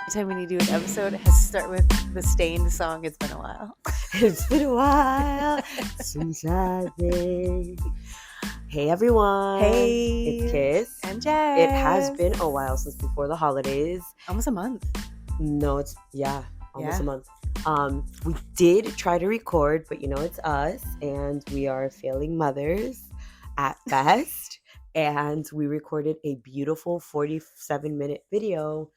time when you do an episode, it has to start with the Stained song, It's Been a While. It's been a while since I've been. Hey everyone. Hey. It's Kiss. And Jess. It has been a while since before the holidays. Almost a month. No, it's almost Yeah. a month. We did try to record, but it's us and we are failing mothers at best. And we recorded a beautiful 47-minute video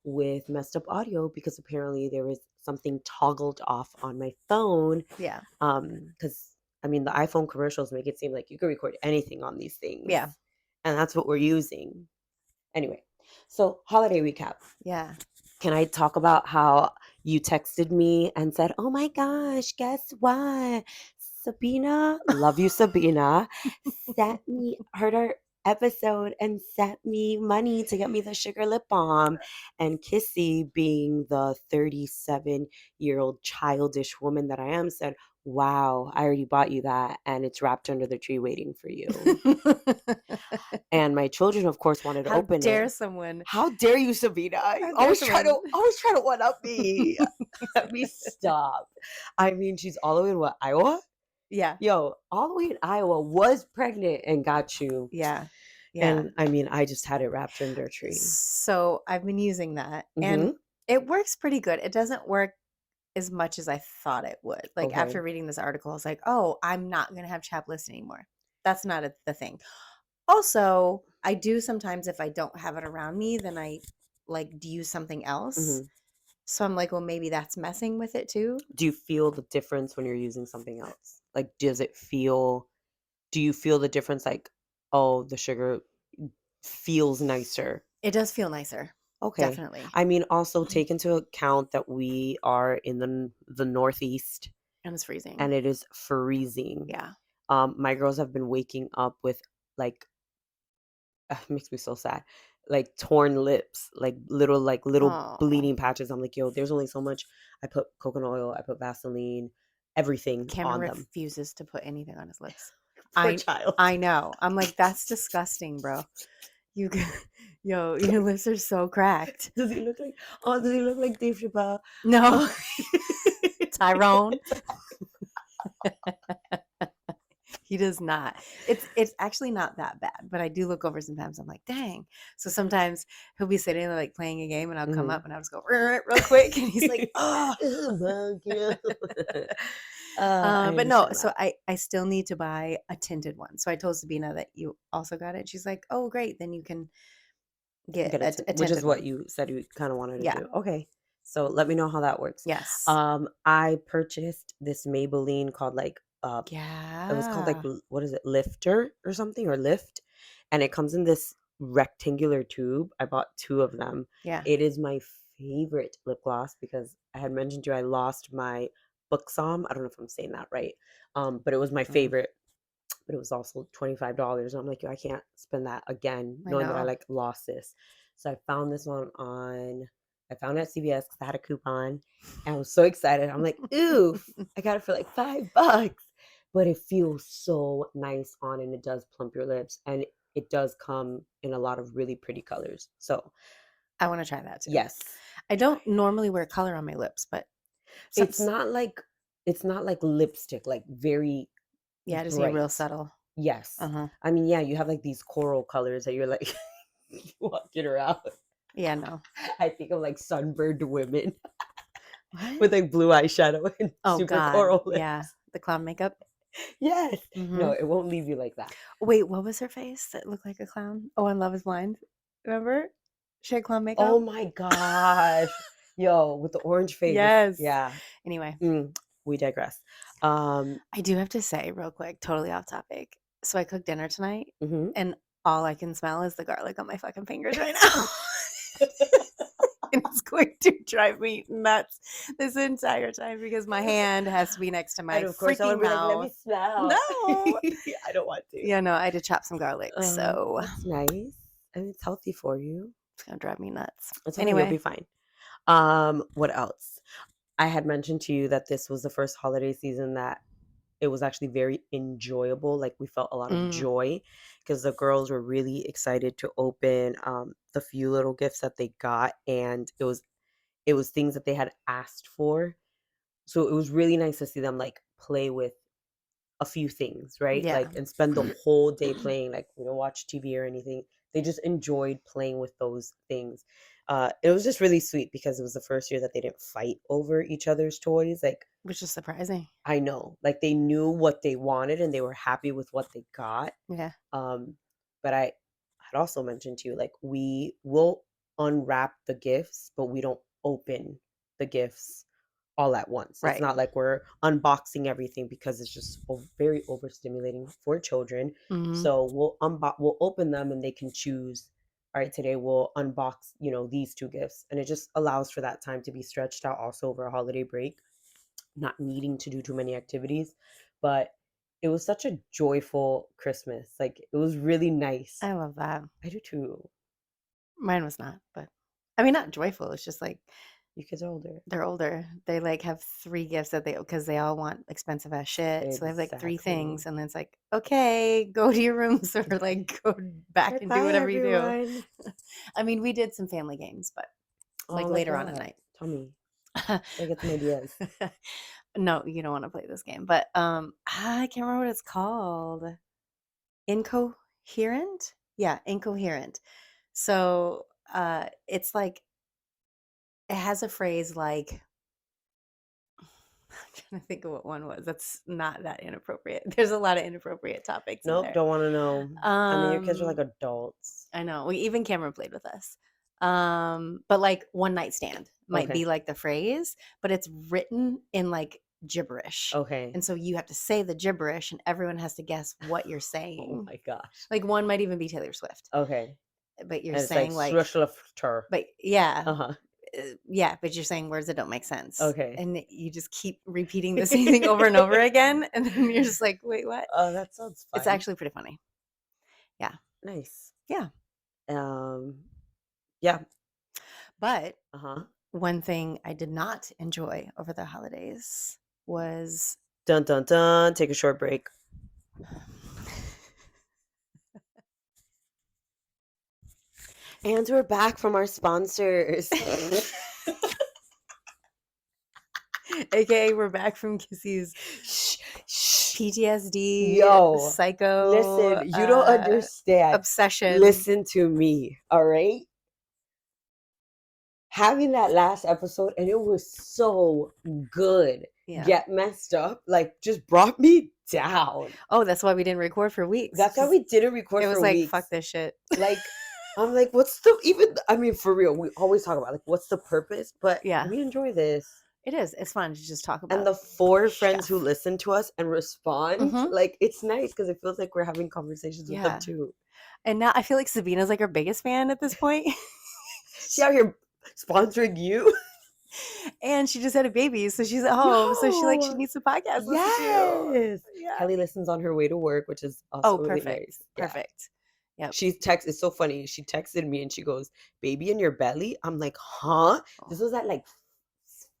with messed up audio because apparently there was something toggled off on my phone. Yeah. Because the iPhone commercials make it seem like you can record anything on these things. Yeah. And that's what we're using. Anyway, so holiday recap. Yeah. Can I talk about how you texted me and said, "Oh my gosh, guess what? Sabina, love you, Sabina, heard our episode and sent me money to get me the sugar lip balm." And Kissy, being the 37-year-old childish woman that I am, said, "Wow, I already bought you that and it's wrapped under the tree waiting for you." And my children, of course, wanted to open it. How dare someone? How dare you, Sabina? You always try to one up me. Let me stop. She's all the way in what, Iowa? Yeah. Yo, all the way in Iowa, was pregnant and got you. Yeah. Yeah. And I just had it wrapped under a tree. So I've been using that Mhm. and it works pretty good. It doesn't work as much as I thought it would. Like Okay. after reading this article, I was like, oh, I'm not going to have chapped lips anymore. That's not the thing. Also, I do sometimes if I don't have it around me, then I use something else. Mhm. So I'm like, well, maybe that's messing with it too. Do you feel the difference when you're using something else? Like, do you feel the difference? Like, oh, the sugar feels nicer. It does feel nicer. Okay. Definitely. Also take into account that we are in the Northeast And it's freezing. and it is freezing. Yeah. My girls have been waking up with it makes me so sad, like torn lips, like little Aw. bleeding patches. I'm like, yo, there's only so much. I put coconut oil, I put Vaseline, everything Cameron on them. refuses to put anything on his lips. Poor child. I know. I'm like, that's disgusting, bro. Your lips are so cracked. Does he look like Dave Chappelle? No. Tyrone. He does not. It's actually not that bad, but I do look over sometimes. I'm like, dang. So sometimes he'll be sitting there like playing a game and I'll come up and I'll just go real quick and he's like, oh. But no, so I still need to buy a tinted one. So I told Sabina that you also got it. She's like, oh great, then you can get a tinted which is what one. you said you kind of wanted to Yeah. do. Okay. So let me know how that works. Yes. I purchased this Maybelline called yeah. It was called what is it, Lifter or something, or Lift, and it comes in this rectangular tube. I bought 2 of them. Yeah. It is my favorite lip gloss because I had mentioned to you I lost my Buxom. I don't know if I'm saying that right, but it was my favorite. But it was also $25, and I'm like, yo, I can't spend that again, knowing that I lost this. So I found this one I found it at CVS because I had a coupon, and I was so excited. I'm like, oof, I got it for like $5, but it feels so nice on, and it does plump your lips, and it does come in a lot of really pretty colors. So I want to try that too. yes, I don't normally wear color on my lips, but it's not like lipstick, like very yeah, just bright. real subtle. Yes. Yeah, you have like these coral colors that you're like walking around. Yeah, no. I think of like sunburned women What? with like blue eyeshadow and super coral lips. Yeah, the clown makeup. Yes. No, it won't leave you like that. Wait, what was her face that looked like a clown? Oh, on Love is Blind. Remember? She had clown makeup. Oh my gosh. Yo, with the orange face. Yes. Yeah. Anyway. We digress. I do have to say real quick, totally off topic. So I cooked dinner tonight and all I can smell is the garlic on my fucking fingers right now. And it's going to drive me nuts this entire time because my hand has to be next to my freaking mouth. Let me smell. No. I don't want to. Yeah, no, I had to chop some garlic. So that's nice. And it's healthy for you. It's going to drive me nuts. Anyway, you'll be fine. What else? I had mentioned to you that this was the first holiday season that it was actually very enjoyable. Like we felt a lot of joy because the girls were really excited to open the few little gifts that they got, and it was things that they had asked for. So it was really nice to see them like play with a few things, right? Yeah. Like, and spend the whole day playing. Like, we don't watch TV or anything. They just enjoyed playing with those things. It was just really sweet because it was the first year that they didn't fight over each other's toys. Like, Which is surprising. I know, like they knew what they wanted and they were happy with what they got. Yeah. Um, but I had also mentioned to you, like, we will unwrap the gifts, but we don't open the gifts all at once. It's Right. not like we're unboxing everything because it's just very overstimulating for children. Mhm. So we'll open them and they can choose. All right, today we'll unbox, these two gifts, and it just allows for that time to be stretched out also over a holiday break, not needing to do too many activities. But it was such a joyful Christmas. Like, it was really nice. I love that. I do too. Mine was not, but I mean, not joyful. It's just like You kids are older. they're older. They like have 3 gifts that because they all want expensive ass shit. So they have like 3 Exactly. things, and then it's like, okay, go to your rooms or like go back and do Bye, whatever you do. everyone. I mean, we did some family games, but Oh, like like later on at what? night. Tell me. So I get some ideas. No, you don't want to play this game, but I can't remember what it's called. Incoherent? Yeah, incoherent. So it's like it has a phrase like I'm trying to think of what one was. That's not that inappropriate. There's a lot of inappropriate topics in Nope, there. don't want to know. I mean, your kids are like Um, adults. I know. Even Cameron played with us. But like one night stand might Okay. be like the phrase, but it's written in like gibberish. Okay. And so you have to say the gibberish and everyone has to guess what you're Oh saying. my gosh. Like one might even be Taylor Swift. Okay. But you're And it's like saying like slushler. but yeah, Uh-huh. yeah, but you're saying words that don't make sense. Okay. And you just keep repeating the same thing over and over again. And then you're just like, wait, what? Oh, that sounds It's fun. actually pretty funny. Yeah. Nice. Yeah. Yeah. But Uh-huh. one thing I did not enjoy over the holidays was Dun dun dun. Take a short break. And we're back from our sponsors. AKA we're back from Kissy's Shh, shh. PTSD, Yo, psycho, listen, you don't understand. obsession. Listen to me, all right? Having that last episode, and it was so good. Yeah. Get messed up, like, just brought me down. Oh, that's why we didn't record for weeks. That's why we didn't record It was for like, weeks. fuck this shit. Like, I'm like, what's the even? I mean, for real, we always talk about like, what's the purpose? But Yeah. we enjoy this. It is. It's fun to just talk about. And the 4 friends who stuff. listen to us and respond, Mhm. like, it's nice because it feels like we're having conversations with them Yeah. too. And now I feel like Sabina's like our biggest fan at this point. She out here sponsoring you. And she just had a baby, so she's at home. So she Yo, needs a podcast. Listen to. yes. Yeah. Kelly listens on her way to work, which is also really perfect. nice. Yeah. Perfect. Yeah. It's so funny. She texted me and she goes, "Baby in your belly?" I'm like, "Huh?" This was at like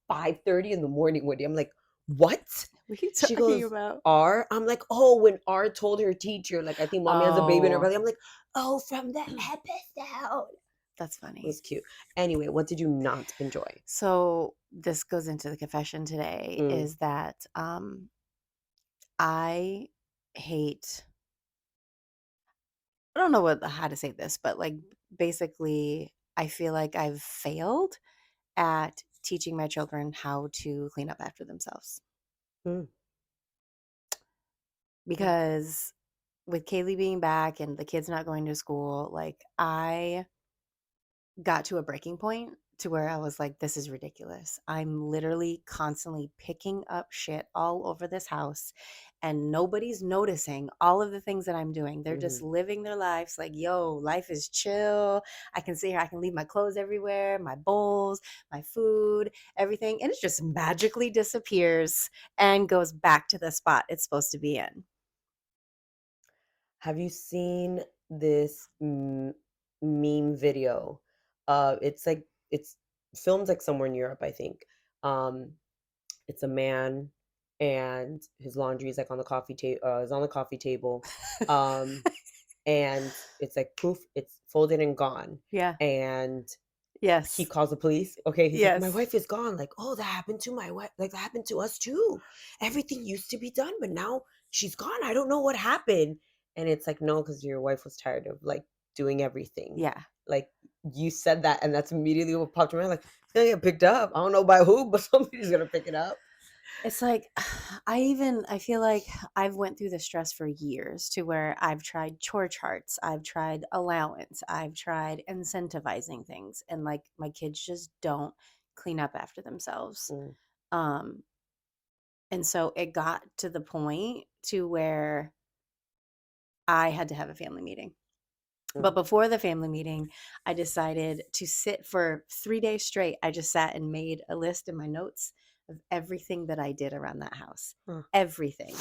5:30 in the morning one day. I'm like, "What?" What are you She talking goes, about? "R?" I'm like, "Oh, when R told her teacher, like, I think mommy has a baby in her Oh. belly." I'm like, "Oh, from the episode." That's It funny. was cute. Anyway, what did you not enjoy? So this goes into the confession today is that I hate I don't know how to say this, but like basically I feel like I've failed at teaching my children how to clean up after themselves. Mm. Because with Kaylee being back and the kids not going to school, like I got to a breaking point to where I was like, this is ridiculous. I'm literally constantly picking up shit all over this house and nobody's noticing all of the things that I'm doing. They're just living their lives like, yo, life is chill. I can sit here, I can leave my clothes everywhere, my bowls, my food, everything. And it just magically disappears and goes back to the spot it's supposed to be in. Have you seen this meme video? It's filmed like somewhere in Europe, I think. It's a man and his laundry is like on the coffee table. Is on the coffee table, and it's like poof, it's folded and gone. Yeah. And he Yes. calls the police. Okay, he's like, my Yes. wife is gone. Like, oh, that happened to my wife. Like, that happened to us too. Everything used to be done, but now she's gone. I don't know what happened. And it's like, no, because your wife was tired of like doing everything. Yeah. Like, you said that, and that's immediately what popped in my mind. Like, it's gonna get picked up. I don't know by who, but somebody's gonna pick it up. It's like I feel like I've went through the stress for years to where I've tried chore charts, I've tried allowance, I've tried incentivizing things, and like my kids just don't clean up after themselves. Mm, Um and so it got to the point to where I had to have a family meeting. But mm, before the family meeting, I decided to sit for 3 days straight. I just sat and made a list in my notes of everything that I did around that house. huh. Everything.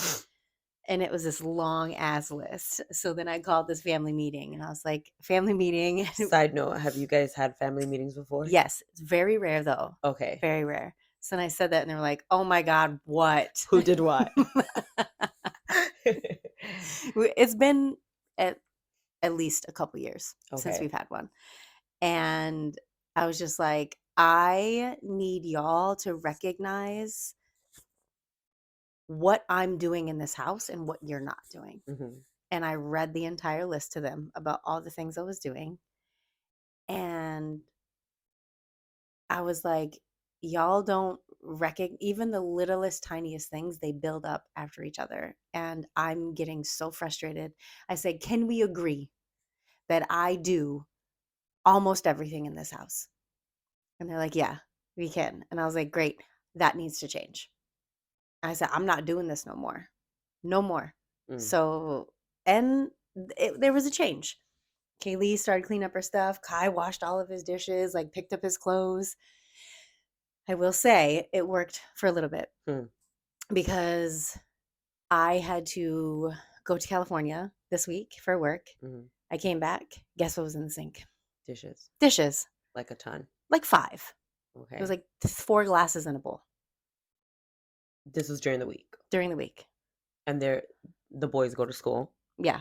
And it was this long ass list. So then I called this family meeting and I was like, family meeting. Side note, have you guys had family meetings before? Yes, it's very rare though. Okay. Very rare. So then I said that and they were like, oh my God, what? Who did what? It's been at least a couple years since Okay. we've had one. And I was just like, I need y'all to recognize what I'm doing in this house and what you're not doing. Mm-hmm. And I read the entire list to them about all the things I was doing. And I was like, y'all don't recognize even the littlest, tiniest things, they build up after each other. And I'm getting so frustrated. I said, can we agree that I do almost everything in this house? And they're like, yeah, we can. And I was like, great, that needs to change. I said, I'm not doing this no more. No more. Mm. So, and there was a change. Kaylee started cleaning up her stuff. Kai washed all of his dishes, like picked up his clothes. I will say it worked for a little bit Mm. because I had to go to California this week for work. Mm. I came back. Guess what was in the sink? Dishes. Dishes. Like a ton. Like 5. Okay. It was like 4 glasses in a bowl This was during the week. during the week. And the boys go to school. Yeah.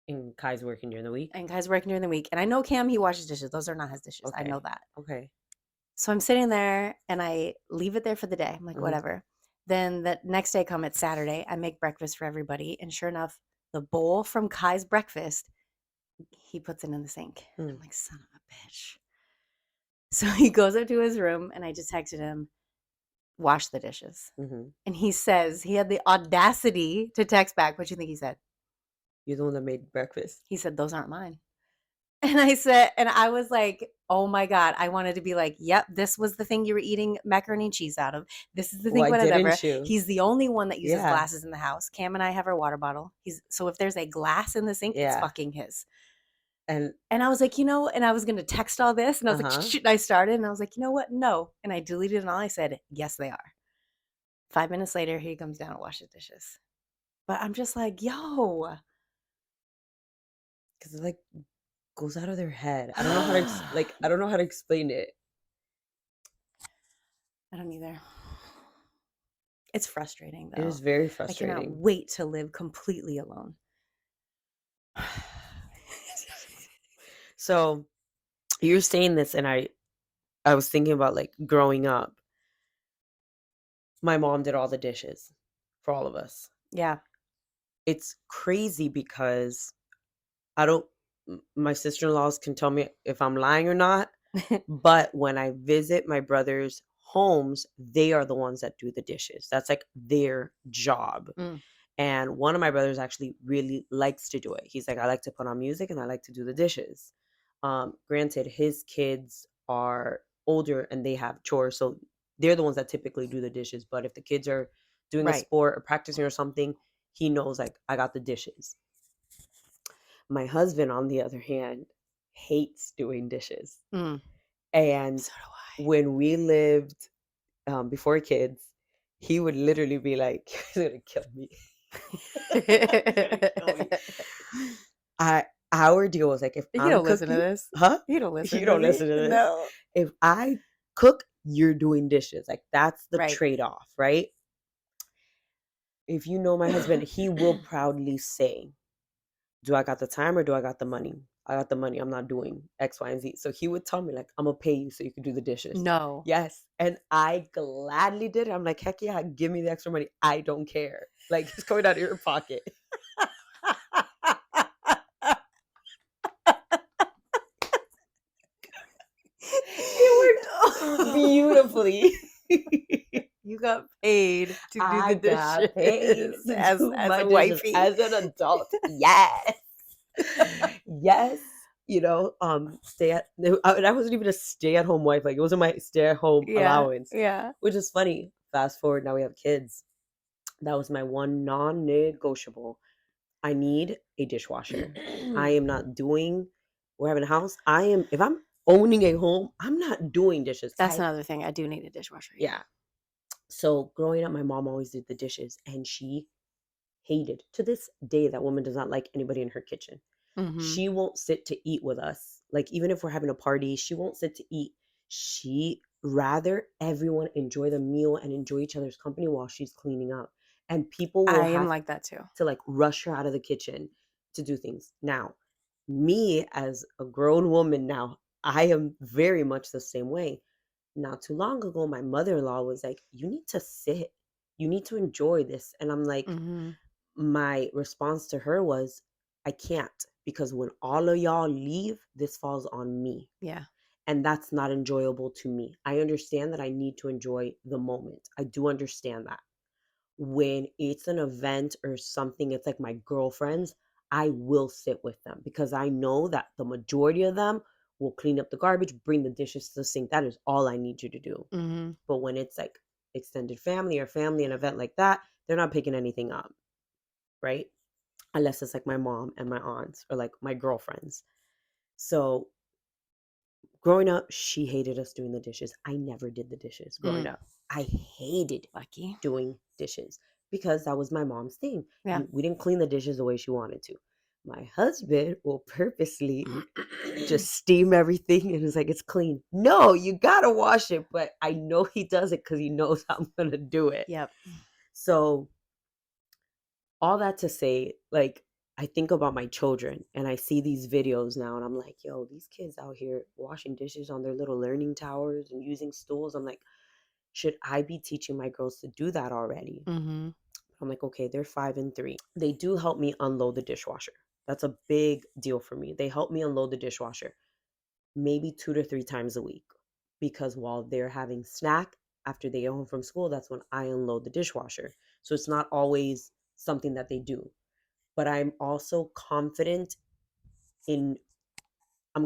And Kai's working during the week. And Kai's working during the week. And I know Cam, he washes dishes. Those are not his dishes. I know that. Okay. So I'm sitting there and I leave it there for the day. I'm like, whatever. Then the next day come, it's Saturday. I make breakfast for everybody. And sure enough, the bowl from Kai's breakfast, he puts it in the sink. I'm like, son of a bitch. So he goes up to his room and I just texted him, wash the dishes. Mm-hmm. And he says, he had the audacity to text back. What do you think he said? You're the one that made breakfast. He said, those aren't mine. And I said, and I was like, oh my God, I wanted to be like, yep, this was the thing you were eating macaroni and cheese out of. This is the thing, Why whatever. didn't you? He's the only one that uses Yeah. glasses in the house. Cam and I have our water bottle. So if there's a glass in the sink, it's Yeah. fucking his. And I was like, and I was going to text all this. And I was like, shit, and I started. And I was like, you know what? No. And I deleted it and all. I said, yes, they are. 5 minutes later, he comes down and washes dishes. But I'm just like, yo. because it like goes out of their head. I don't know how to I don't know how to explain it. I don't either. It's frustrating though. It is very I frustrating. cannot wait to live completely alone. So you're saying this and I was thinking about like growing up. My mom did all the dishes for all of us. Yeah. It's crazy because my sister-in-laws can tell me if I'm lying or not, but when I visit my brother's homes, they are the ones that do the dishes. That's like their job. And one of my brothers actually really likes to do it. He's like, I like to put on music and I like to do the dishes. Granted, his kids are older and they have chores, so they're the ones that typically do the dishes. But if the kids are doing a sport or practicing or something, he knows like I got the dishes. My husband, on the other hand, hates doing dishes. And So do I. when we lived before kids, he would literally be like, "You're gonna kill me." Our deal was like, if You I'm don't cooking, listen to this. huh? You don't listen. You don't to listen me? to this. No. If I cook, you're doing dishes. Like that's the Right. trade-off, right? If you know my husband, he will proudly say, do I got the time or do I got the money? I got the money. I'm not doing X, Y, and Z. So he would tell me, like, I'm going to pay you so you can do the dishes. No. Yes. And I gladly did it. I'm like, heck yeah, give me the extra money. I don't care. Like, it's coming out of your pocket. It worked beautifully. You got paid to do the I got paid dishes to as do my a dishes wifey. as an adult. Yes. Yes. You know, I wasn't even a stay-at-home wife. Like, it wasn't my stay-at-home Yeah, allowance, yeah. which is funny. Fast forward, now we have kids. That was my one non-negotiable. I need a dishwasher. I am not doing, we're having a house. If I'm owning a home, I'm not doing dishes. That's another thing. I do need a dishwasher. Yeah. So growing up, my mom always did the dishes, and she hated, to this day, that woman does not like anybody in her kitchen. Mm-hmm. She won't sit to eat with us. Like, even if we're having a party, she won't sit to eat. She rather everyone enjoy the meal and enjoy each other's company while she's cleaning up. And people will I am have like that too. to, like, rush her out of the kitchen to do things. Now, me as a grown woman now, I am very much the same way. Not too long ago, my mother-in-law was like, "You need to sit. You need to enjoy this." And I'm like, Mm-hmm. my response to her was, "I can't, because when all of y'all leave, this falls on me. Yeah. And that's not enjoyable to me. I understand that I need to enjoy the moment. I do understand that. When it's an event or something, it's like my girlfriends, I will sit with them because I know that the majority of them will clean up the garbage, bring the dishes to the sink. That is all I need you to do. Mm-hmm. But when it's like extended family or family, an event like that, they're not picking anything up, right? Unless it's like my mom and my aunts or like my girlfriends. So growing up, she hated us doing the dishes. I never did the dishes growing up. I hated Lucky. doing dishes because that was my mom's thing. Yeah. We didn't clean the dishes the way she wanted to. My husband will purposely just steam everything and it's like, it's clean. No, you gotta wash it. But I know he does it because he knows I'm gonna do it. Yep. So all that to say, like, I think about my children and I see these videos now and I'm like, yo, these kids out here washing dishes on their little learning towers and using stools. I'm like, should I be teaching my girls to do that already? Mm-hmm. I'm like, okay, they're 5 and 3. They do help me unload the dishwasher. That's a big deal for me. They help me unload the dishwasher maybe 2 to 3 times a week because while they're having snack after they get home from school, that's when I unload the dishwasher. So it's not always something that they do. But in I'm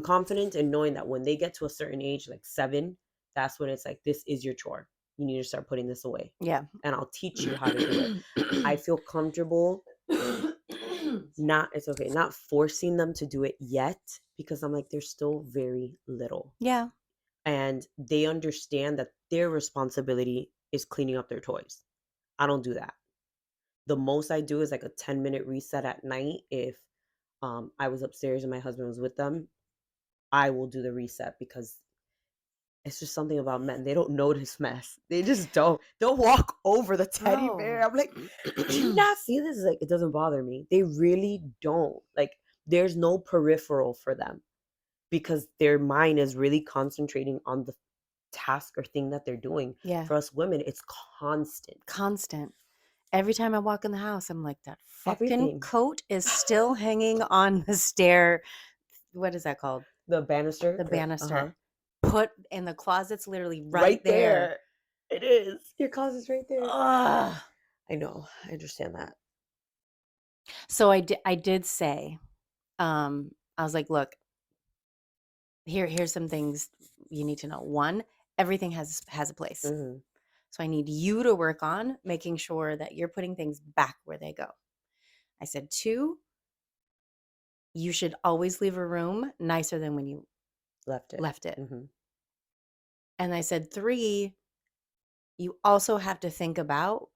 confident in knowing that when they get to a certain age, like 7, that's when it's like, this is your chore. You need to start putting this away. Yeah. And I'll teach you how to do it. I feel comfortable not forcing them to do it yet because I'm like, they're still very little. Yeah. And they understand that their responsibility is cleaning up their toys. I don't do that. The most I do is like a 10-minute reset at night. If I was upstairs and my husband was with them, I will do the reset because it's just something about men. They don't notice mess. They just don't. They'll walk over the teddy bear. I'm like, do you not see this? Like, it doesn't bother me. They really don't. Like, there's no peripheral for them because their mind is really concentrating on the task or thing that they're doing. Yeah. For us women, it's constant. Constant. Every time I walk in the house, I'm like, that fucking Everything. coat is still hanging on the stair. What is that called? The banister. The banister. Put in the closet's literally Right there. It is. Your closet's right there. Ugh. I know. I understand that. So I did say, I was like, look, here's some things you need to know. 1, everything has a place. Mm-hmm. So I need you to work on making sure that you're putting things back where they go. I said 2, you should always leave a room nicer than when you Left it. Mm-hmm. And I said 3, you also have to think about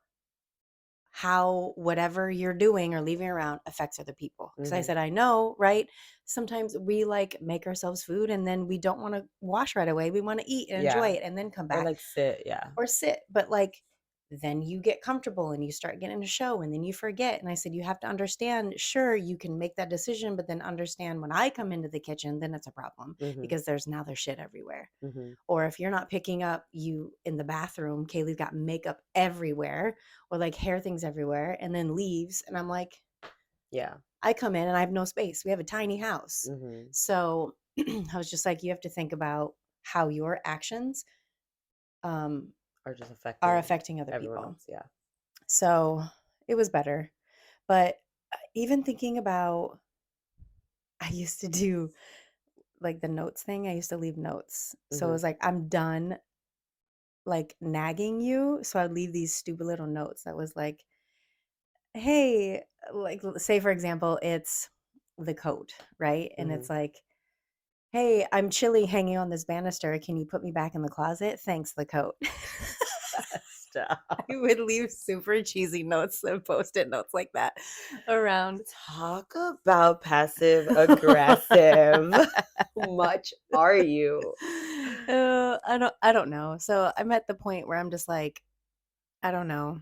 how whatever you're doing or leaving around affects other people. Because I said, I know, right? Sometimes we like make ourselves food and then we don't want to wash right away. We want to eat and enjoy it and then come back. Or like sit, yeah. Or sit. But like then you get comfortable and you start getting a show and then you forget. And I said, you have to understand, sure, you can make that decision, but then understand when I come into the kitchen, then it's a problem Mhm. because there's shit everywhere. Mhm. Or if you're not picking up, you in the bathroom, Kaylee's got makeup everywhere or like hair things everywhere and then leaves. And I'm like, Yeah. I come in and I have no space. We have a tiny house. Mhm. So I was just like, you have to think about how your actions um, Are just are affecting affecting other everyone people. else. Yeah. So it was better. But even thinking about, I used to do like the notes thing. I used to leave notes. So it Mhm. was like, I'm done like nagging you. So I'd leave these stupid little notes that was like, hey, like say for example, it's the coat, right? And it's Mhm. like, hey, I'm chilly hanging on this banister. Can you put me back in the closet? Thanks, the coat. I Stop. would leave super cheesy notes and post-it notes like that around. Talk about passive aggressive. How much are you? I don't know. So I'm at the point where I'm just like, I don't know.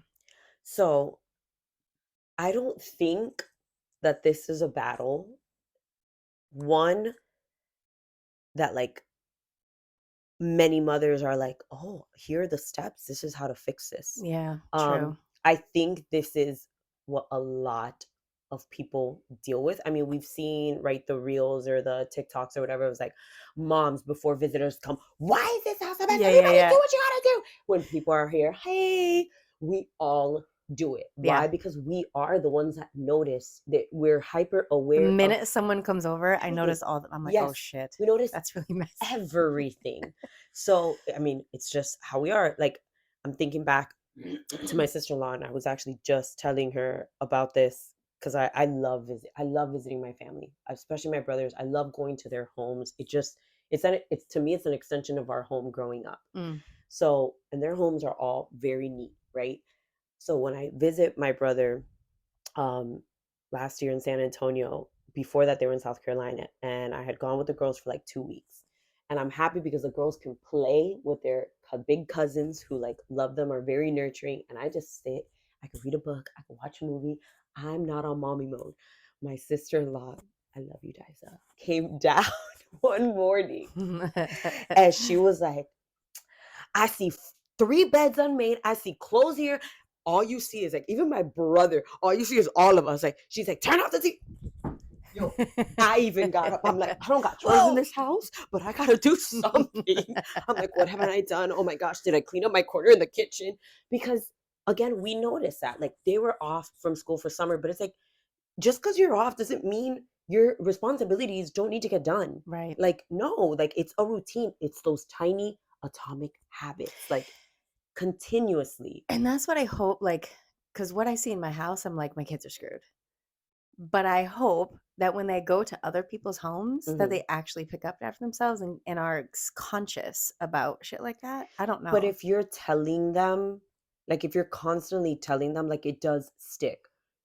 So I don't think that this is a battle. One that like many mothers are like, "Oh, here are the steps. This is how to fix this." Yeah, Um, true. I think this is what a lot of people deal with. I mean, we've seen, right, the reels or the TikToks or whatever. It was like, moms before visitors come, "Why is this house a mess? Yeah, yeah, Everybody do yeah. what you gotta do." When people are here, hey, we all do it. Yeah. Why? Because we are the ones that notice that we're hyper The aware of minute someone comes over, I everything. notice all I'm like, oh Yes, shit. we notice That's really messy. everything. So, I mean, it's just how we are. Like, I'm thinking back to my sister-in-law, and I was actually just telling her about this because I love visiting my family, especially my brothers. I love going to their homes. It's to me, it's an extension of our home growing up. Mm. So, and their homes are all very neat, right? So when I visit my brother, um, last year in San Antonio. Before that, they were in South Carolina, and I had gone with the girls for like 2 weeks. And I'm happy because the girls can play with their big cousins who like love them, are very nurturing. And I just sit, I could read a book, I could watch a movie. I'm not on mommy mode. My sister-in-law, I love you, Diza, came down one morning and she was like, I see 3 beds unmade. I see clothes here. All you see is like, even my brother, all you see is all of us. Like, she's like, turn off the TV. Yo, I even got up. I'm like, I don't got chores in Whoa. this house, but I gotta do something. I'm like, what haven't I done? Oh my gosh, did I clean up my corner in the kitchen? Because again, we noticed that. Like, they were off from school for summer, but it's like, just because you're off doesn't mean your responsibilities don't need to get done. Right. Like, no, like it's a routine. It's those tiny atomic habits, like continuously. And that's what I hope, like, because what I see in my house, I'm like, my kids are screwed. But I hope that when they go to other people's homes, that Mhm. they actually pick up after themselves and are conscious about shit like that. I don't But know. if you're telling them, like if you're constantly telling them, like it does stick,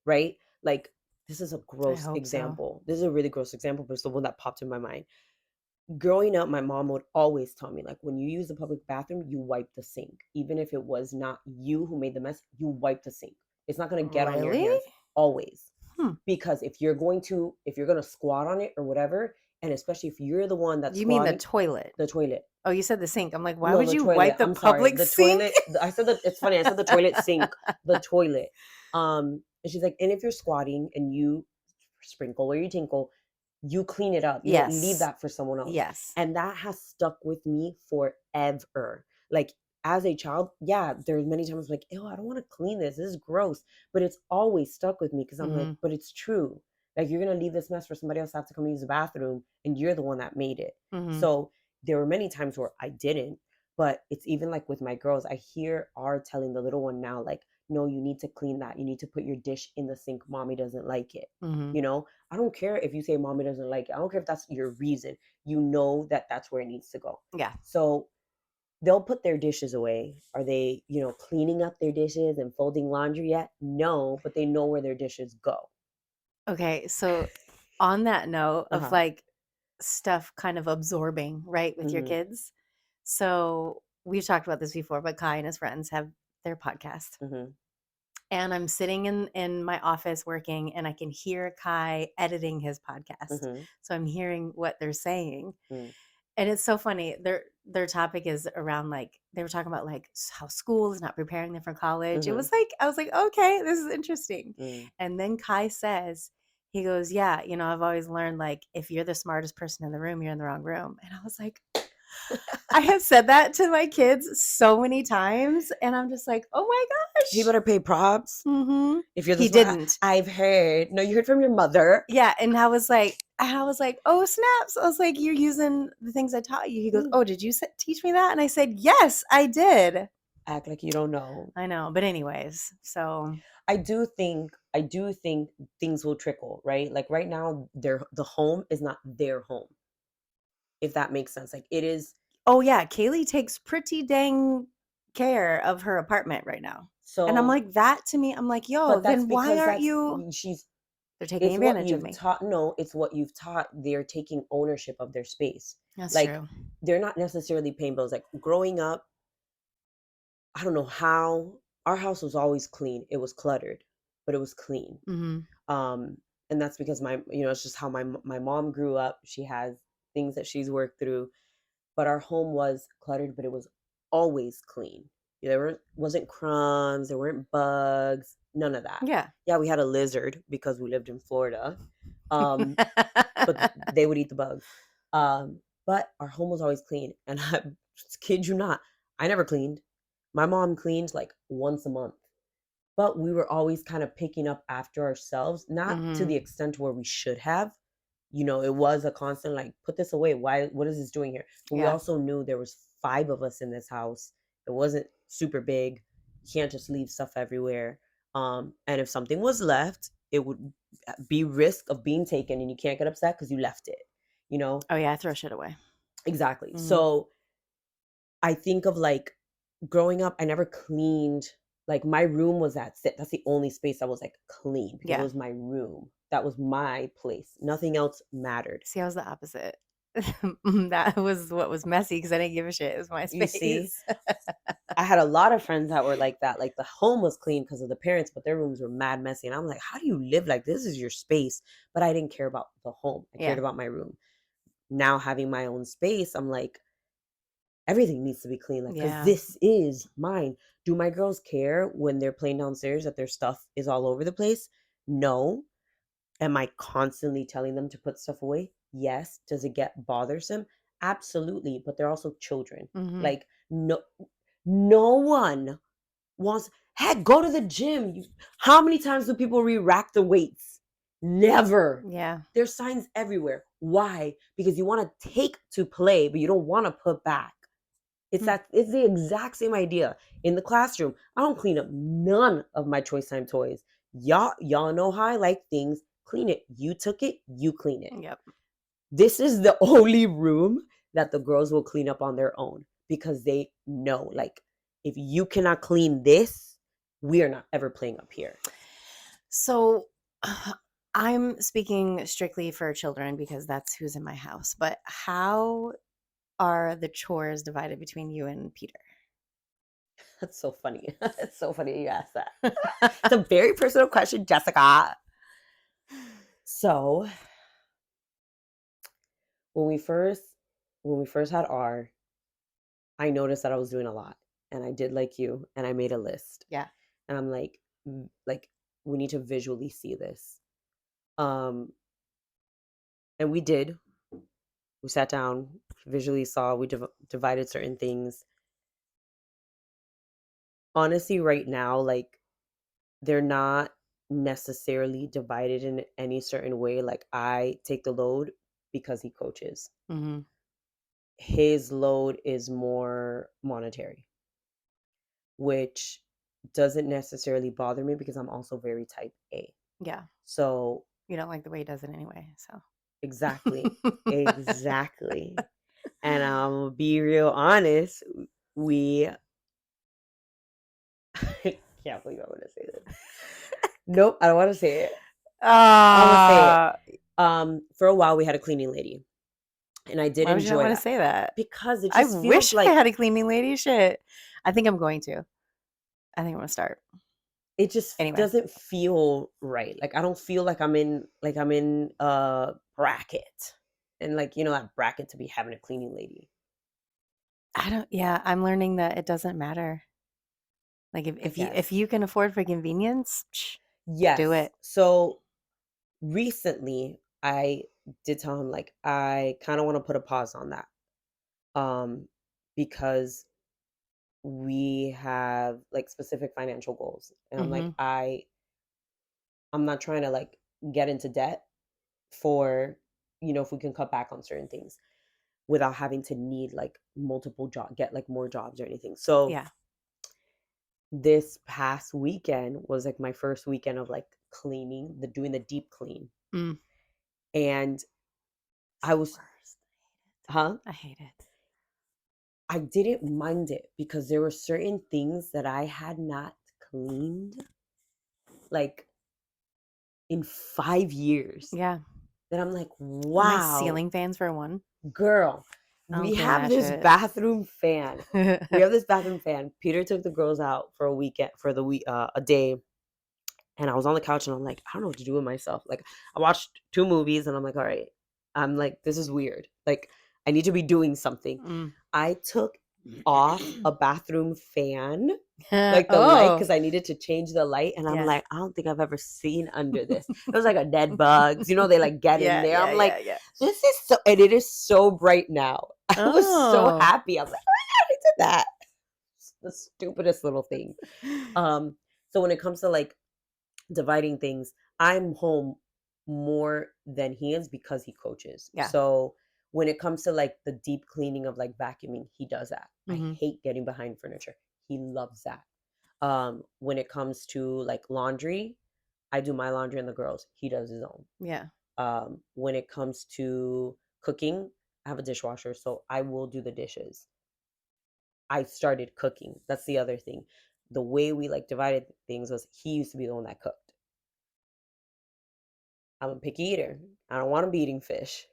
right? Like this is a I gross hope so. example. This is a really gross example, but it's the one that popped in my mind. Growing up, my mom would always tell me, like, when you use the public bathroom, you wipe the sink. Even if it was not you who made the mess, you wipe the sink. It's not going to get on your Really? hands always. Hmm. Because if you're going to squat on it or whatever, and especially if you're the one that's You mean the squatting, toilet? the toilet. Oh, you said the sink. I'm like, why No, would the you toilet. wipe the I'm sorry. public The sink? toilet. I said that it's funny. I said the toilet sink, the toilet. And she's like, and if you're squatting and you sprinkle or you tinkle, you clean it up. You don't leave Yes. that for someone else. Yes. And that has stuck with me forever. Like as a child, yeah, there's many times like, ew, I don't want to clean this. This is gross. But it's always stuck with me because I'm like, Hmm. but it's true. Like you're gonna leave this mess for somebody else to have to come use the bathroom, and you're the one that made it. Hmm. So there were many times where I didn't, but it's even like with my girls, I hear are telling the little one now, like, no, you need to clean that. You need to put your dish in the sink. Mommy doesn't like it. Hmm. You know, I don't care if you say mommy doesn't like it. I don't care if that's your reason. You know that that's where it needs to go. Yeah. So they'll put their dishes away. Are they, cleaning up their dishes and folding laundry yet? No, but they know where their dishes go. Okay. So on that note of Uh-huh. like stuff kind of absorbing, right, with your Mhm. kids. So we've talked about this before, but Kai and his friends have their podcast. Mm-hmm. And I'm sitting in my office working, and I can hear Kai editing his podcast. Mm-hmm. So I'm hearing what they're saying. Mm. And it's so funny. Their topic is around, like, they were talking about like how school is not preparing them for college. It Mm-hmm. was like, I was like, okay, this is interesting. Mm. And then Kai says, he goes, yeah, I've always learned, like, if you're the smartest person in the room, you're in the wrong room. And I was like, I have said that to my kids so many times, and I'm just like, oh my gosh. He better pay props. Mm-hmm. If you're the He didn't. I've heard. No, you heard from your mother. Yeah, and I was like, oh snaps! I was like, you're using the things I taught you. He goes, oh, did you teach me that? And I said, yes, I did. Act like you don't know. I know, but anyways, so I do think things will trickle, right? Like right now, the home is not their home. If that makes sense, like it is. Oh yeah, Kaylee takes pretty dang care of her apartment right now. So, and I'm like, that to me, I'm like, yo, then why aren't you? They're taking advantage of me. No, it's what you've taught. They're taking ownership of their space. That's like, true. They're not necessarily paying bills. Like growing up, I don't know how our house was always clean. It was cluttered, but it was clean. Mm-hmm. And that's because it's just how my mom grew up. She has things that she's worked through, but our home was cluttered, but it was always clean. Wasn't crumbs, there weren't bugs, none of that. Yeah, we had a lizard because we lived in Florida, but they would eat the bugs. But our home was always clean, and I kid you not, I never cleaned. My mom cleaned like once a month, but we were always kind of picking up after ourselves, not to the extent where we should have. It was a constant, like, put this away. Why? What is this doing here? But we also knew there was 5 of us in this house. It wasn't super big. You can't just leave stuff everywhere. And if something was left, it would be risk of being taken, and you can't get upset because you left it. Oh yeah, I throw shit away. Exactly. Mm-hmm. So I think of like growing up, I never cleaned. Like my room was that's the only space that was like clean because it was my room. That was my place. Nothing else mattered. See, I was the opposite. That was what was messy because I didn't give a shit. It was my space. You see, I had a lot of friends that were like that. Like the home was clean because of the parents, but their rooms were mad messy. And I'm like, how do you live like this? Is your space? But I didn't care about the home. I cared about my room. Now having my own space, I'm like, everything needs to be clean. Like, because this is mine. Do my girls care when they're playing downstairs that their stuff is all over the place? No. Am I constantly telling them to put stuff away? Yes. Does it get bothersome? Absolutely. But they're also children. Mm-hmm. Like, no one wants, heck, go to the gym. How many times do people re-rack the weights? Never. Yeah. There's signs everywhere. Why? Because you want to take to play, but you don't want to put back. It's the exact same idea. In the classroom, I don't clean up none of my Choice Time toys. Y'all know how I like things. Clean it. You took it, you clean it. Yep. This is the only room that the girls will clean up on their own because they know, like, if you cannot clean this, we are not ever playing up here. So I'm speaking strictly for children because that's who's in my house. But how are the chores divided between you and Peter? That's so funny. It's so funny you asked that. It's a very personal question, Jessica. So when we first had R, I noticed that I was doing a lot, and I did like you, and I made a list. Yeah. And I'm like we need to visually see this. And we did. We sat down, visually saw, we divided certain things. Honestly, right now, like, they're not necessarily divided in any certain way. Like, I take the load because he coaches. Mm-hmm. His load is more monetary, which doesn't necessarily bother me because I'm also very type A. Yeah. So you don't like the way he does it anyway. So exactly. And I'll be real honest. We I can't believe I'm gonna say this. Nope, I don't want to say it. I'm gonna say it. For a while we had a cleaning lady. And I did enjoy that. Why would you want to say that? Because it just I wish I had a cleaning lady. Shit. I think I'm going to. I think I'm gonna start. It just Anyway. doesn't feel right. Like I don't feel like I'm in a bracket. And like, that bracket to be having a cleaning lady. I'm learning that it doesn't matter. Like I if guess. you can afford for convenience, do Yes. it. So recently I did tell him like I kind of want to put a pause on that. Because we have like specific financial goals. And I'm like, Mm-hmm. I'm not trying to like get into debt for, if we can cut back on certain things without having to need like multiple job get like more jobs or anything. So Yeah. this past weekend was like my first weekend of like cleaning, doing the deep clean. Mm. And It's I the was, worst. huh? I hate it. I didn't mind it because there were certain things that I had not cleaned like in 5 years Yeah. that I'm like, My wow, ceiling fans for one. girl, I don't we clean have that this shit. bathroom fan. We have this bathroom fan. Peter took the girls out for a weekend, for the week, a day. And I was on the couch and I'm like, I don't know what to do with myself. Like, I watched 2 movies and I'm like, all right, I'm like, this is weird. Like, I need to be doing something. Mm. I took off a bathroom fan, like the light, because I needed to change the light. And I'm Yeah. like, I don't think I've ever seen under this. It was like a dead bugs. They like get in there. I'm like, Yeah. this is so, and it is so bright now. I was so Oh. happy. I'm like, oh my God, I did that. It's the stupidest little thing. So when it comes to like dividing things, I'm home more than he is because he coaches. Yeah. So when it comes to like the deep cleaning of like vacuuming, he does that. Mm-hmm. I hate getting behind furniture. He loves that. When it comes to like laundry, I do my laundry and the girls. He does his own. Yeah. When it comes to cooking, I have a dishwasher, so I will do the dishes. I started cooking. That's the other thing. The way we like divided things was he used to be the one that cooked. I'm a picky eater. I don't want to be eating fish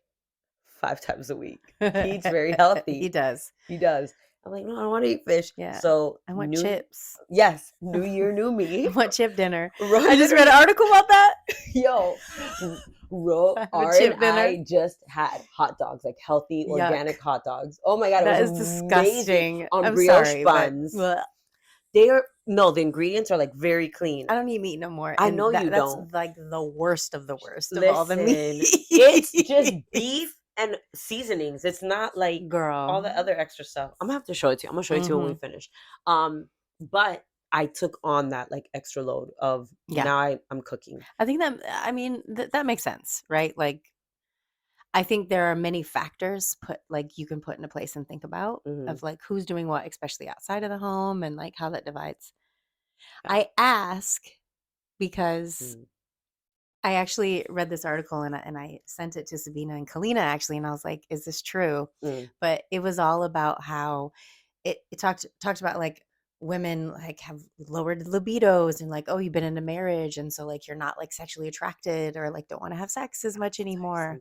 5 times a week. He eats very healthy. He does. He does. I'm like, no, I don't want to eat fish. Yeah. So I want chips. Yes, New Year, new me. I want chip dinner. Ro I just read an article about that. Yo, R chip and dinner. I just had hot dogs, like healthy, organic Yuck. hot dogs. Oh my God, it That was is amazing. disgusting. On I'm brioche sorry, buns. but The ingredients are like very clean. I don't eat meat no more. I and know you that's don't. like the worst of the worst of all the Listen, meat. it's just beef and seasonings. It's not like Girl. all the other extra stuff. I'm gonna have to show it to you. I'm gonna show it to you when we finish. But I took on that like extra load of now I'm cooking. I think that makes sense, right? Like I think there are many factors you can put into place and think about of like who's doing what, especially outside of the home, and like how that divides. Yeah. I ask because I actually read this article and I sent it to Sabina and Kalina actually, and I was like, is this true? But it was all about how it talked about like women like have lowered libidos and like, oh, you've been in a marriage and so like you're not like sexually attracted or like don't want to have sex as much anymore.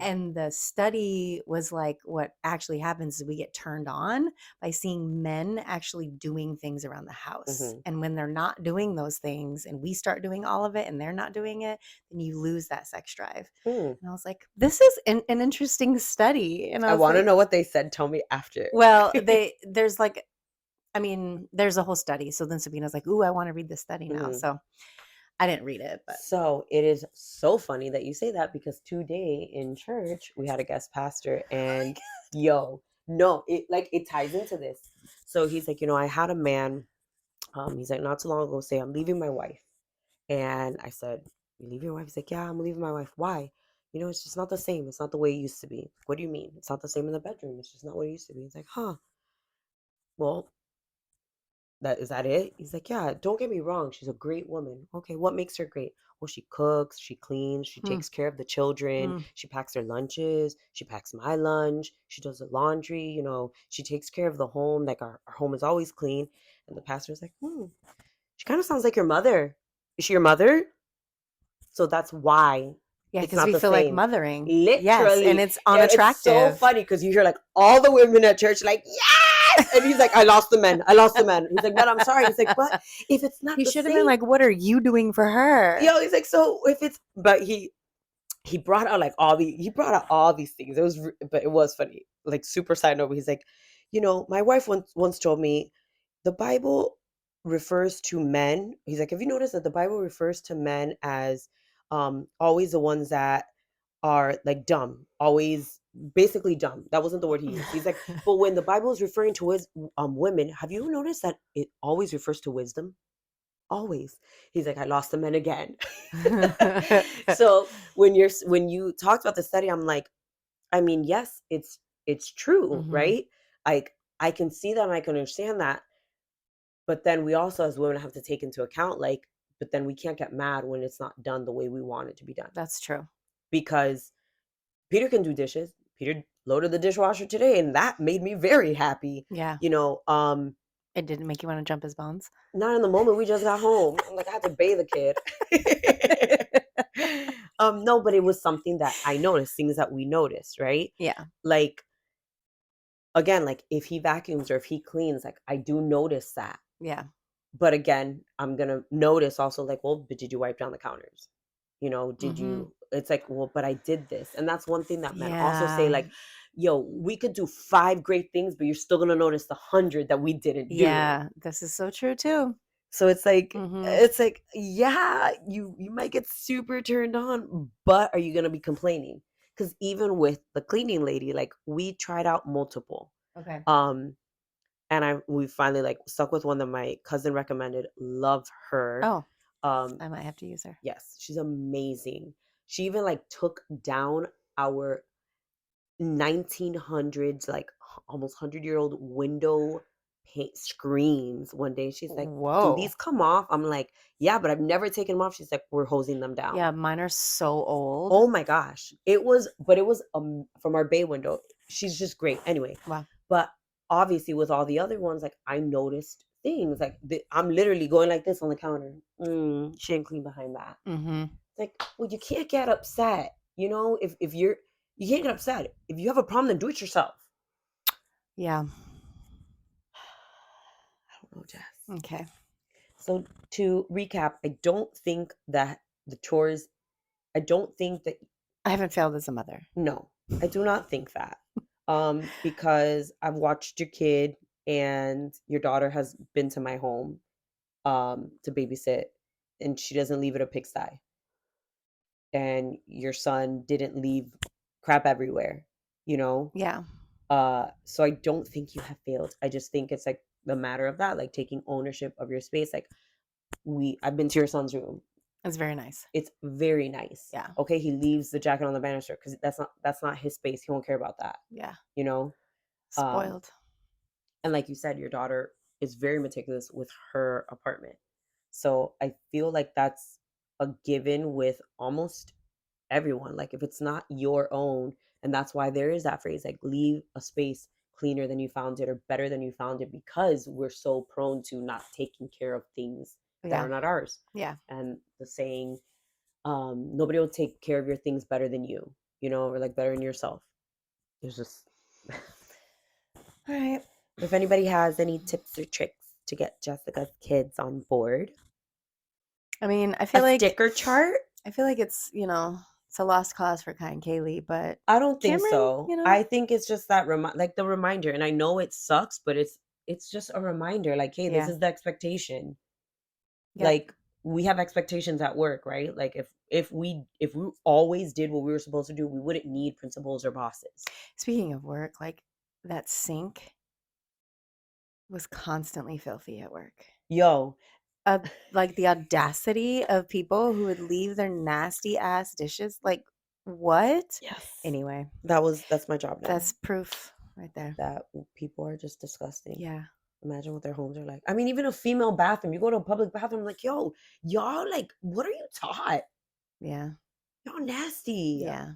And the study was like what actually happens is we get turned on by seeing men actually doing things around the house. And when they're not doing those things and we start doing all of it and they're not doing it, then you lose that sex drive. And I was like, this is an interesting study. And I want to like, know what they said. Tell me after. Well, there's like, there's a whole study. So then Sabina's like, ooh, I want to read this study now. So I didn't read it, but so it is so funny that you say that because today in church we had a guest pastor and it ties into this. So he's like, I had a man, he's like not too long ago say, I'm leaving my wife. And I said, you leave your wife? He's like, yeah, I'm leaving my wife. Why? It's just not the same. It's not the way it used to be. What do you mean? It's not the same in the bedroom. It's just not what it used to be. He's like, huh. Well, is that it? He's like, yeah, don't get me wrong. She's a great woman. Okay, what makes her great? Well, she cooks, she cleans, she takes care of the children, she packs their lunches, she packs my lunch, she does the laundry, she takes care of the home. Like our home is always clean. And the pastor's like, she kind of sounds like your mother. Is she your mother? So that's why. Yeah, it's because not we the feel like same. Mothering. Literally. Yes, and it's unattractive. It's so funny because you hear like all the women at church like, yes! yes! And he's like, I lost the men. He's like, but I'm sorry. He's like, but if it's not He the should have same. been like, what are you doing for her? He's like, so if it's, but he brought out like all these things. But it was funny. Like super side note, he's like, my wife once told me the Bible refers to men. He's like, have you noticed that the Bible refers to men as always the ones that are like dumb, always basically dumb. That wasn't the word he used. He's like, but when the Bible is referring to women, have you noticed that it always refers to wisdom? Always. He's like, I lost the men again. So when you talked about the study, I'm like, I mean, yes, it's true, right? Like I can see that and I can understand that. But then we also as women have to take into account, like, but then we can't get mad when it's not done the way we want it to be done. That's true. Because Peter can do dishes. Peter loaded the dishwasher today, and that made me very happy. Yeah. It didn't make you want to jump his bones? Not in the moment. We just got home. I'm like, I had to bathe the kid. No, but it was something that I noticed, things that we noticed, right? Yeah. Like, again, like if he vacuums or if he cleans, like I do notice that. Yeah. But again, I'm going to notice also like, well, but did you wipe down the counters? Did you, it's like, well, but I did this. And that's one thing that men also say, like, yo, we could do 5 great things, but you're still going to notice the 100 that we didn't do. Yeah, this is so true too. So it's like, yeah, you might get super turned on, but are you going to be complaining? Because even with the cleaning lady, like we tried out multiple. Okay. And we finally like stuck with one that my cousin recommended. Love her. Oh. I might have to use her. Yes, she's amazing. She even like took down our 1900s, like almost 100-year-old window paint screens one day. She's like, whoa, do these come off? I'm like, yeah, but I've never taken them off. She's like, we're hosing them down. Yeah, mine are so old. Oh my gosh. It was from our bay window. She's just great. Anyway. Wow. But obviously with all the other ones, like I noticed things like I'm literally going like this on the counter. She didn't clean behind that. It's like, well, you can't get upset. If you can't get upset. If you have a problem, then do it yourself. Yeah. I don't know, Jess. Okay. So to recap, I don't think that the chores, I haven't failed as a mother. No, I do not think that. Because I've watched your kid and your daughter has been to my home to babysit, and she doesn't leave it a pigsty. And your son didn't leave crap everywhere, Yeah. So I don't think you have failed. I just think it's like the matter of that, like taking ownership of your space. Like I've been to your son's room. It's very nice. It's very nice. Yeah. Okay, he leaves the jacket on the banister because that's not his space. He won't care about that. Yeah. Spoiled. And like you said, your daughter is very meticulous with her apartment. So I feel like that's a given with almost everyone. Like if it's not your own, and that's why there is that phrase, like leave a space cleaner than you found it or better than you found it, because we're so prone to not taking care of things that are not ours. Yeah. And the saying, nobody will take care of your things better than you, or like better than yourself. There's just all right. If anybody has any tips or tricks to get Jessica's kids on board. I mean, I feel like sticker chart. I feel like it's, it's a lost cause for Kai and Kaylee, but I don't think Cameron, so. I think it's just that the reminder, and I know it sucks, but it's just a reminder. Like, hey, this is the expectation. Yep. Like we have expectations at work, right? Like if we always did what we were supposed to do, we wouldn't need principals or bosses. Speaking of work, like that sink was constantly filthy at work. Yo. Like the audacity of people who would leave their nasty ass dishes. Like what? Yes. Anyway. That's my job now. That's proof right there. That people are just disgusting. Yeah. Imagine what their homes are like. I mean, even a female bathroom. You go to a public bathroom, like, yo, y'all, like, what are you taught? Yeah. Y'all nasty. Yeah.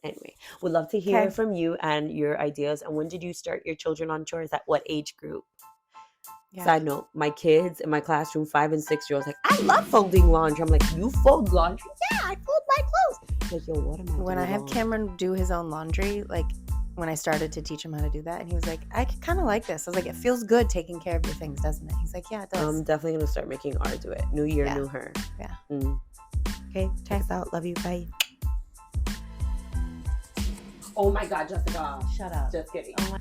Anyway, we'd love to hear from you and your ideas. And when did you start your children on chores? At what age group? Yeah. Side note, my kids in my classroom, 5 and 6 year olds, like, I love folding laundry. I'm like, you fold laundry? Yeah, I fold my clothes. Like, yo, what am I doing? When I have Cameron do his own laundry, like, when I started to teach him how to do that, and he was like, I kind of like this. I was like, it feels good taking care of your things, doesn't it? He's like, yeah, it does. I'm definitely gonna start making R do it. New year, new her. Yeah. Okay, check us out. Love you. Bye. Oh my God, Jessica. Shut up. Just kidding. Oh my